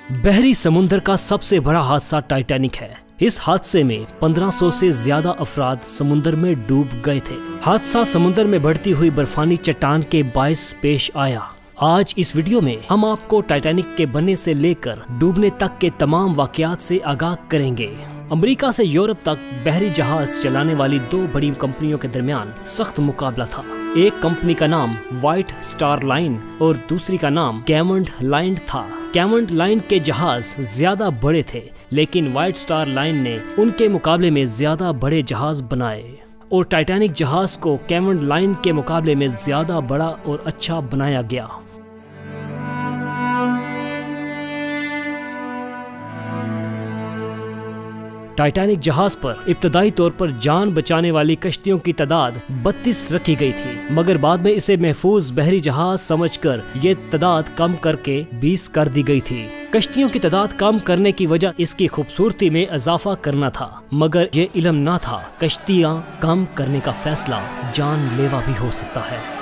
बहरी समुंदर का सबसे बड़ा हादसा टाइटैनिक है। इस हादसे में 1500 से ज्यादा अफराद समुंदर में डूब गए थे। हादसा समुंदर में बढ़ती हुई बर्फानी चट्टान के बायस पेश आया। आज इस वीडियो में हम आपको टाइटैनिक के बनने से लेकर डूबने तक के तमाम वाकयात से आगाह करेंगे। अमेरिका से यूरोप तक बहरी जहाज चलाने वाली दो बड़ी कंपनियों के दरमियान सख्त मुकाबला था। एक कंपनी का नाम व्हाइट स्टार लाइन और दूसरी का नाम कैमंड लाइन था। कैमंड लाइन के जहाज ज्यादा बड़े थे, लेकिन व्हाइट स्टार लाइन ने उनके मुकाबले में ज्यादा बड़े जहाज बनाए और टाइटैनिक जहाज को कैमंड लाइन के मुकाबले में ज्यादा बड़ा और अच्छा बनाया गया। टाइटैनिक जहाज पर इब्तदाई तौर पर जान बचाने वाली कश्तियों की तादाद 32 रखी गई थी, मगर बाद में इसे महफूज बहरी जहाज समझकर ये तादाद कम करके 20 कर दी गई थी। कश्तियों की तादाद कम करने की वजह इसकी खूबसूरती में इजाफा करना था, मगर ये इल्म न था कश्तियाँ कम करने का फैसला जानलेवा भी हो सकता है।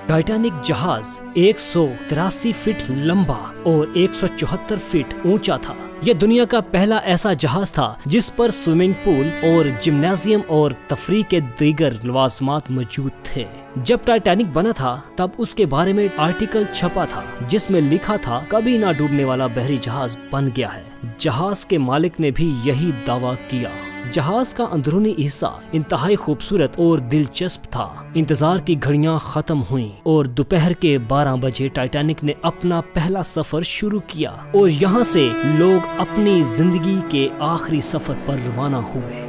टाइटैनिक जहाज 183 फीट लंबा और 174 फीट ऊंचा था। यह दुनिया का पहला ऐसा जहाज था जिस पर स्विमिंग पूल और जिम्नाजियम और तफरीह के दीगर लवाजमात मौजूद थे। जब टाइटैनिक बना था तब उसके बारे में आर्टिकल छपा था जिसमें लिखा था कभी ना डूबने वाला बहरी जहाज बन गया है। जहाज के मालिक ने भी यही दावा किया। जहाज का अंदरूनी हिस्सा इंतहाई खूबसूरत और दिलचस्प था। इंतजार की घड़ियां खत्म हुईं और दोपहर के 12 बजे टाइटैनिक ने अपना पहला सफर शुरू किया और यहाँ से लोग अपनी जिंदगी के आखिरी सफर पर रवाना हुए।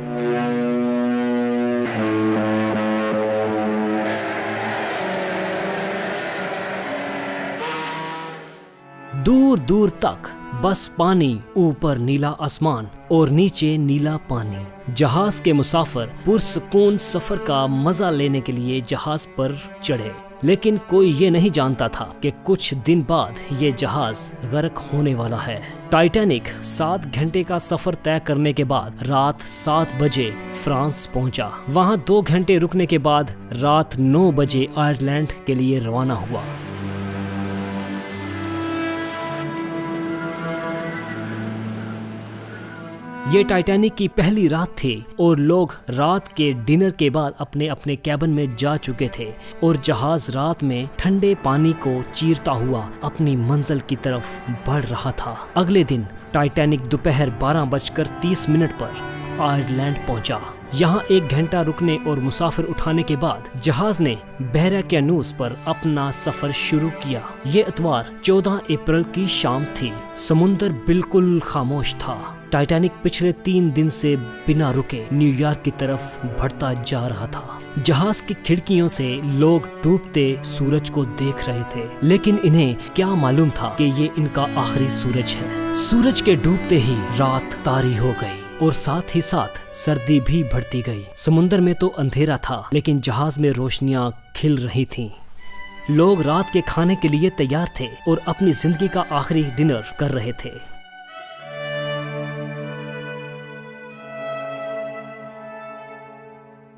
दूर दूर तक बस पानी, ऊपर नीला आसमान और नीचे नीला पानी। जहाज के मुसाफिर पुरसुकून सफर का मजा लेने के लिए जहाज पर चढ़े, लेकिन कोई ये नहीं जानता था कि कुछ दिन बाद ये जहाज गर्क होने वाला है। टाइटैनिक 7 घंटे का सफर तय करने के बाद रात 7 बजे फ्रांस पहुंचा। वहां 2 घंटे रुकने के बाद रात 9 बजे आयरलैंड के लिए रवाना हुआ। ये टाइटैनिक की पहली रात थी और लोग रात के डिनर के बाद अपने अपने कैबिन में जा चुके थे और जहाज रात में ठंडे पानी को चीरता हुआ अपनी मंजिल की तरफ बढ़ रहा था। अगले दिन टाइटैनिक दोपहर 12:30 पर आयरलैंड पहुंचा। यहाँ 1 घंटा रुकने और मुसाफिर उठाने के बाद जहाज ने बहरक्यानूस पर अपना सफर शुरू किया। ये इतवार 14 अप्रैल की शाम थी। समुंदर बिल्कुल खामोश था। टाइटैनिक पिछले 3 दिन से बिना रुके न्यूयॉर्क की तरफ बढ़ता जा रहा था। जहाज की खिड़कियों से लोग डूबते सूरज को देख रहे थे, लेकिन इन्हें क्या मालूम था कि ये इनका आखिरी सूरज है। सूरज के डूबते ही रात तारी हो गई और साथ ही साथ सर्दी भी बढ़ती गई। समुंदर में तो अंधेरा था, लेकिन जहाज में रोशनियां खिल रही थीं। लोग रात के खाने के लिए तैयार थे और अपनी जिंदगी का आखिरी डिनर कर रहे थे।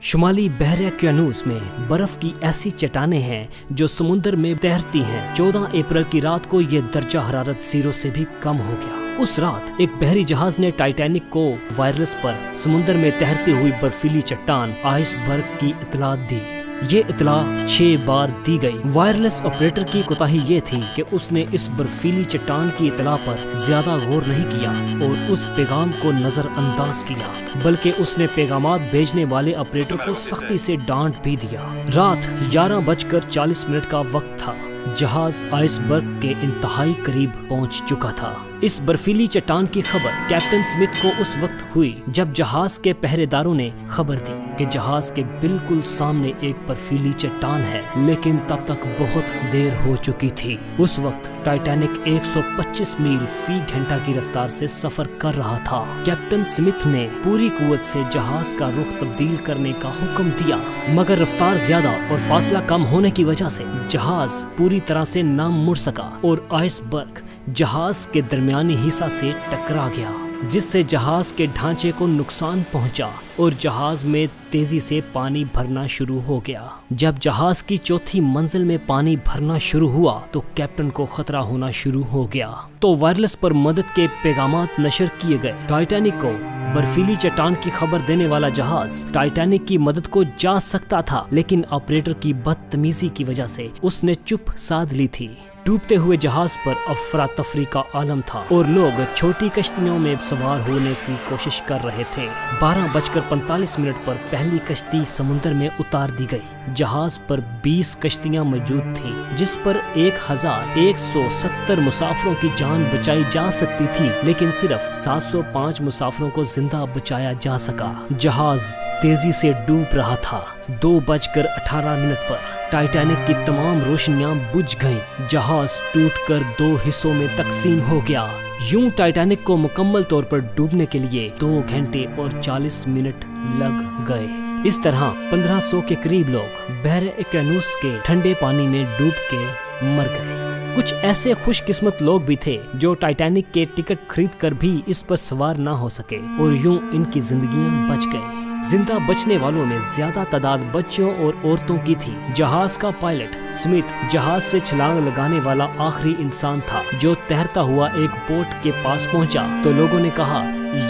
शुमाली बहरक्यानूस में बर्फ की ऐसी चट्टानें हैं जो समुंदर में तैरती हैं। 14 अप्रैल की रात को यह दर्जा हरारत 0 से भी कम हो गया। उस रात एक बहरी जहाज ने टाइटैनिक को वायरलेस पर समुंदर में तैरती हुई बर्फीली चट्टान आइसबर्ग की इतला दी। ये इतला 6 बार दी गई। वायरलेस ऑपरेटर की कोताही ये थी कि उसने इस बर्फीली चट्टान की इतला पर ज्यादा गौर नहीं किया और उस पैगाम को नजरअंदाज किया, बल्कि उसने पैगामात भेजने वाले ऑपरेटर को सख्ती से डांट भी दिया। रात 11:40 का वक्त था। जहाज आइसबर्ग के इंतहाई करीब पहुंच चुका था। इस बर्फीली चट्टान की खबर कैप्टन स्मिथ को उस वक्त हुई जब जहाज के पहरेदारों ने खबर दी कि जहाज के बिल्कुल सामने एक बर्फीली चट्टान है, लेकिन तब तक बहुत देर हो चुकी थी। उस वक्त टाइटैनिक 125 मील फी घंटा की रफ्तार से सफर कर रहा था। कैप्टन स्मिथ ने पूरी कुव्वत से जहाज का रुख तब्दील करने का हुक्म दिया, मगर रफ्तार ज्यादा और फासला कम होने की वजह से जहाज पूरी तरह से न मुड़ सका और आइसबर्ग जहाज के दरमियानी हिस्सा से टकरा गया। जिससे जहाज के ढांचे को नुकसान पहुंचा और जहाज में तेजी से पानी भरना शुरू हो गया। जब जहाज की चौथी मंजिल में पानी भरना शुरू हुआ तो कैप्टन को खतरा होना शुरू हो गया। तो वायरलेस पर मदद के पैगामात नशर किए गए। टाइटैनिक को बर्फीली चट्टान की खबर देने वाला जहाज टाइटैनिक की मदद को जा सकता था, लेकिन ऑपरेटर की बदतमीजी की वजह से उसने चुप साध ली थी। डूबते हुए जहाज पर अफरा तफरी का आलम था और लोग छोटी कश्तियों में सवार होने की कोशिश कर रहे थे। 12:45 पर पहली कश्ती समुद्र में उतार दी गई। जहाज पर 20 कश्तियां मौजूद थीं, जिस पर 1170 मुसाफिरों की जान बचाई जा सकती थी, लेकिन सिर्फ 705 मुसाफिरों को जिंदा बचाया जा सका। जहाज तेजी से डूब रहा था। 2:18 पर टाइटैनिक की तमाम रोशनियां बुझ गईं। जहाज टूटकर 2 हिस्सों में तकसीम हो गया। यूं टाइटैनिक को मुकम्मल तौर पर डूबने के लिए 2 घंटे और 40 मिनट लग गए। इस तरह 1500 के करीब लोग बहरे ओकेनूस के ठंडे पानी में डूब के मर गए। कुछ ऐसे खुशकिस्मत लोग भी थे जो टाइटैनिक के टिकट खरीद कर भी इस पर सवार ना हो सके और यूं इनकी जिंदगियां बच गई। जिंदा बचने वालों में ज्यादा तादाद बच्चों और औरतों की थी। जहाज का पायलट स्मिथ जहाज से छलांग लगाने वाला आखिरी इंसान था जो तैरता हुआ एक बोट के पास पहुंचा तो लोगों ने कहा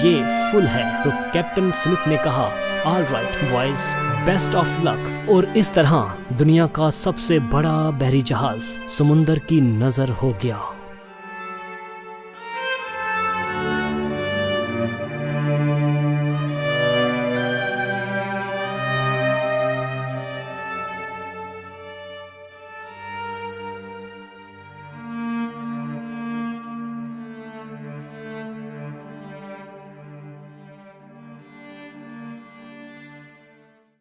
ये फुल है। तो कैप्टन स्मिथ ने कहा all right boys, best of luck. और इस तरह दुनिया का सबसे बड़ा बहरी जहाज समुंदर की नजर हो गया।